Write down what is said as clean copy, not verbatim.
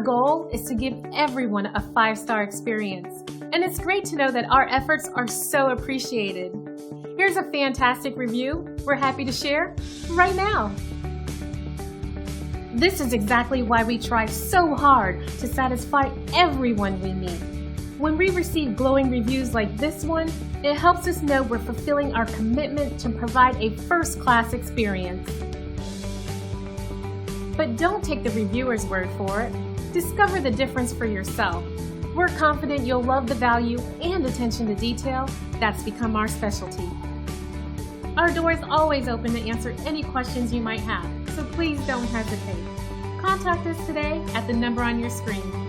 Our goal is to give everyone a 5-star experience, and it's great to know that our efforts are so appreciated. Here's a fantastic review we're happy to share right now. This is exactly why we try so hard to satisfy everyone we meet. When we receive glowing reviews like this one, it helps us know we're fulfilling our commitment to provide a first-class experience. But don't take the reviewer's word for it. Discover the difference for yourself. We're confident you'll love the value and attention to detail that's become our specialty. Our door is always open to answer any questions you might have, so please don't hesitate. Contact us today at the number on your screen.